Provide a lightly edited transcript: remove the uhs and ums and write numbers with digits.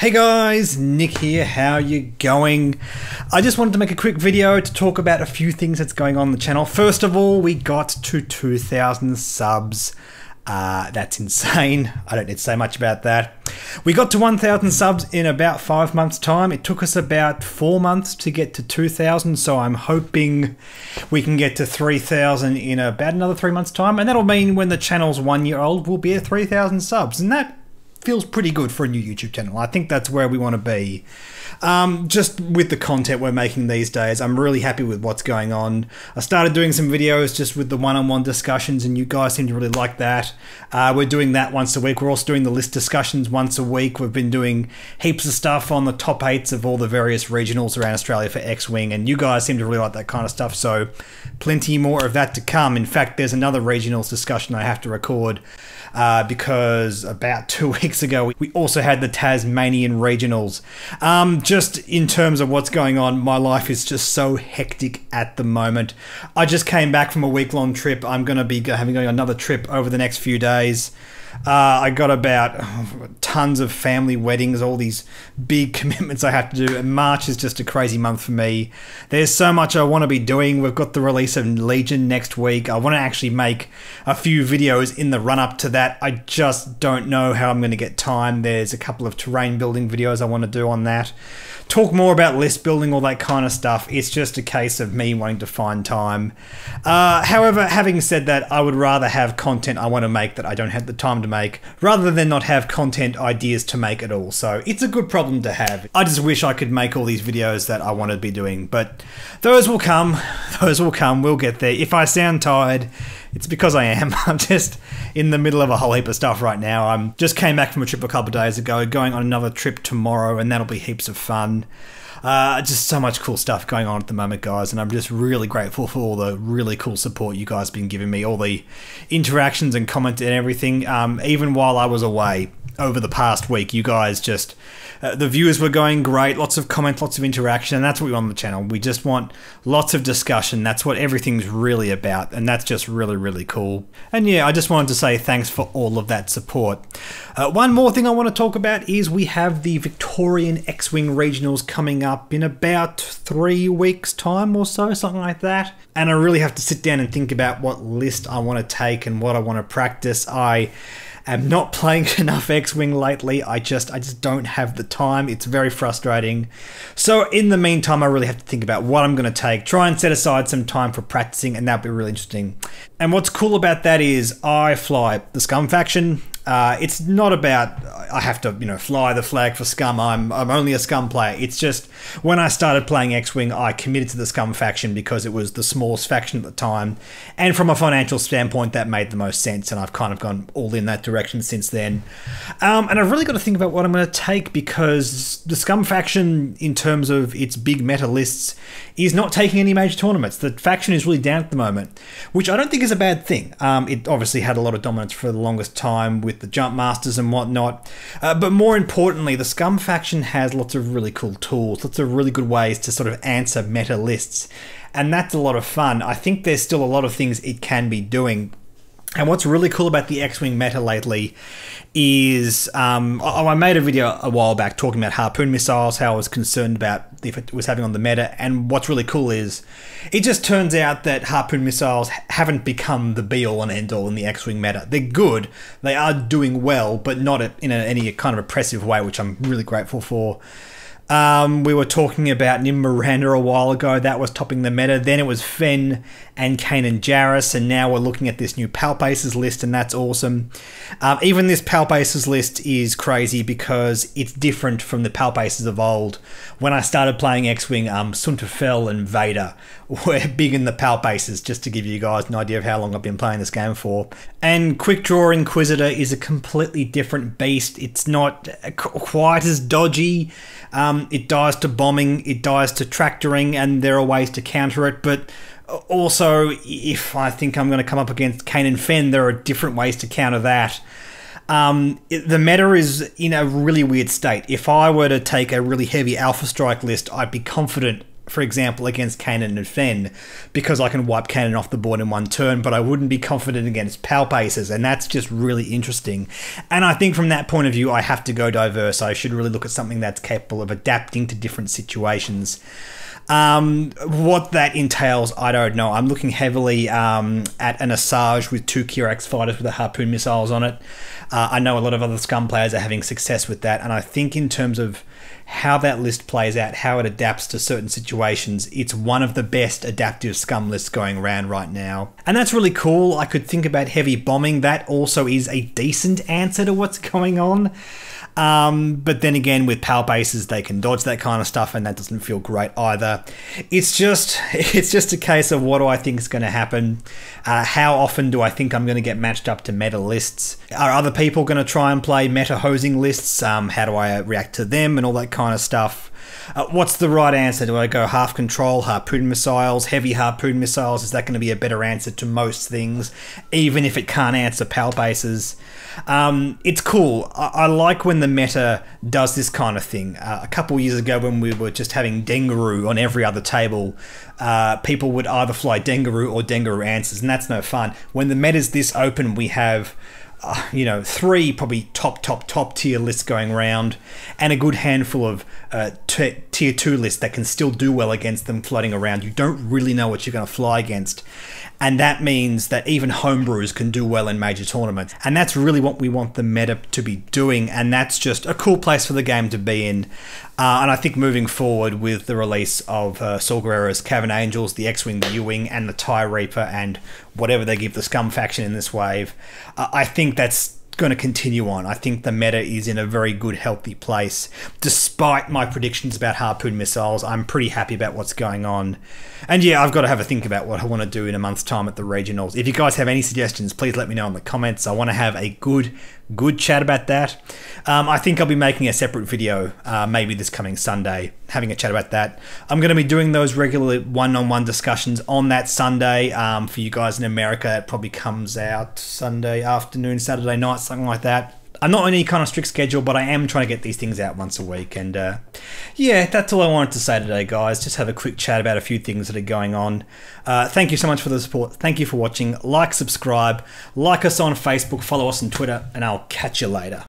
Hey guys, Nick here, how you going? I just wanted to make a quick video to talk about a few things that's going on the channel. First of all, we got to 2,000 subs. That's insane. I don't need to say much about that. We got to 1,000 subs in about 5 months' time. It took us about 4 months to get to 2,000, so I'm hoping we can get to 3,000 in about another 3 months' time, and that'll mean when the channel's 1 year old, we'll be at 3,000 subs, and that feels pretty good for a new YouTube channel. I think that's where we want to be. Just with the content we're making these days, I'm really happy with what's going on. I started doing some videos just with the one-on-one discussions, and you guys seem to really like that. We're doing that once a week. We're also doing the list discussions once a week. We've been doing heaps of stuff on the top 8s of all the various regionals around Australia for X-Wing, and you guys seem to really like that kind of stuff, so plenty more of that to come. In fact, there's another regionals discussion I have to record because about 2 weeks ago we also had the Tasmanian regionals. Just in terms of what's going on, my life is just so hectic at the moment. I just came back from a week-long trip. I'm going to be having another trip over the next few days. I got about tons of family weddings, all these big commitments I have to do, and March is just a crazy month for me. There's so much I want to be doing. We've got the release of Legion next week. I want to actually make a few videos in the run-up to that. I just don't know how I'm going to get time. There's a couple of terrain building videos I want to do on that. Talk more about list building, all that kind of stuff. It's just a case of me wanting to find time. However, having said that, I would rather have content I want to make that I don't have the time to make, rather than not have content ideas to make at all. So it's a good problem to have. I just wish I could make all these videos that I want to be doing, but those will come. Those will come. We'll get there. If I sound tired, it's because I am. I'm just in the middle of a whole heap of stuff right now. I just came back from a trip a couple of days ago, going on another trip tomorrow, and that'll be heaps of fun. Just so much cool stuff going on at the moment, guys, and I'm just really grateful for all the really cool support you guys have been giving me, all the interactions and comments and everything. Even while I was away over the past week, you guys just... the views were going great, lots of comments, lots of interaction, and that's what we want on the channel. We just want lots of discussion. That's what everything's really about, and that's just really, really cool. And yeah, I just wanted to say thanks for all of that support. One more thing I want to talk about is we have the Victorian X-Wing Regionals coming up in about 3 weeks' time or so, something like that. And I really have to sit down and think about what list I want to take and what I want to practice. I'm not playing enough X-Wing lately. I just don't have the time. It's very frustrating. So in the meantime, I really have to think about what I'm going to take, try and set aside some time for practicing, and that'll be really interesting. And what's cool about that is I fly the Scum faction. It's not about I have to, fly the flag for Scum. I'm only a Scum player. It's just when I started playing X-Wing, I committed to the Scum faction because it was the smallest faction at the time, and from a financial standpoint, that made the most sense. And I've kind of gone all in that direction since then. And I've really got to think about what I'm going to take, because the Scum faction, in terms of its big meta lists, is not taking any major tournaments. The faction is really down at the moment, which I don't think is a bad thing. It obviously had a lot of dominance for the longest time with the Jump Masters and whatnot, but more importantly, the Scum faction has lots of really cool tools, lots of really good ways to sort of answer meta lists, and that's a lot of fun. I think there's still a lot of things it can be doing. And what's really cool about the X-Wing meta lately is, I made a video a while back talking about harpoon missiles, how I was concerned about the effect it was having on the meta, and what's really cool is, it just turns out that harpoon missiles haven't become the be-all and end-all in the X-Wing meta. They're good, they are doing well, but not in any kind of oppressive way, which I'm really grateful for. We were talking about Nim Miranda a while ago. That was topping the meta. Then it was Fenn and Kanan Jarrus, and now we're looking at this new Palpaces list, and that's awesome. Even this Palpaces list is crazy because it's different from the Palpaces of old. When I started playing X-Wing, Sunta Fel and Vader were big in the Palpaces, just to give you guys an idea of how long I've been playing this game for. And Quick Draw Inquisitor is a completely different beast. It's not quite as dodgy. It dies to bombing, it dies to tractoring, and there are ways to counter it, but also, if I think I'm going to come up against Kanan Fenn, there are different ways to counter that. The meta is in a really weird state. If I were to take a really heavy Alpha Strike list, I'd be confident for example, against Kanan and Fen, because I can wipe Kanan off the board in one turn, but I wouldn't be confident against Palpaces, and that's just really interesting. And I think from that point of view, I have to go diverse. I should really look at something that's capable of adapting to different situations. What that entails, I don't know. I'm looking heavily at an Asajj with 2 Kirax fighters with the Harpoon missiles on it. I know a lot of other Scum players are having success with that, and I think in terms of how that list plays out, how it adapts to certain situations, it's one of the best adaptive Scum lists going around right now. And that's really cool. I could think about heavy bombing. That also is a decent answer to what's going on. But then again, with Palpaces, they can dodge that kind of stuff, and that doesn't feel great either. It's just a case of what do I think is going to happen? How often do I think I'm going to get matched up to meta lists? Are other people going to try and play meta hosing lists? How do I react to them and all that kind of stuff? What's the right answer? Do I go half control, harpoon missiles, heavy harpoon missiles? Is that going to be a better answer to most things, even if it can't answer Palpaces? It's cool. I like when the meta does this kind of thing. A couple years ago, when we were just having Dengaroo on every other table, people would either fly Dengaroo or Dengaroo answers, and that's no fun. When the meta's this open, we have 3 probably top tier lists going around, and a good handful of tier 2 lists that can still do well against them floating around. You don't really know what you're going to fly against, and that means that even homebrews can do well in major tournaments, and that's really what we want the meta to be doing, and that's just a cool place for the game to be in. And I think moving forward with the release of Saw Gerrera's Cavern Angels, the X-Wing, the U-Wing, and the TIE Reaper, and whatever they give the Scum faction in this wave, I think that's going to continue on. I think the meta is in a very good, healthy place. Despite my predictions about harpoon missiles, I'm pretty happy about what's going on. And yeah, I've got to have a think about what I want to do in a month's time at the regionals. If you guys have any suggestions, please let me know in the comments. I want to have a good chat about that. I think I'll be making a separate video, maybe this coming Sunday, having a chat about that. I'm going to be doing those regular one-on-one discussions on that Sunday. For you guys in America, it probably comes out Sunday afternoon, Saturday night, something like that. I'm not on any kind of strict schedule, but I am trying to get these things out once a week. And yeah, that's all I wanted to say today, guys. Just have a quick chat about a few things that are going on. Thank you so much for the support. Thank you for watching. Like, subscribe, like us on Facebook, follow us on Twitter, and I'll catch you later.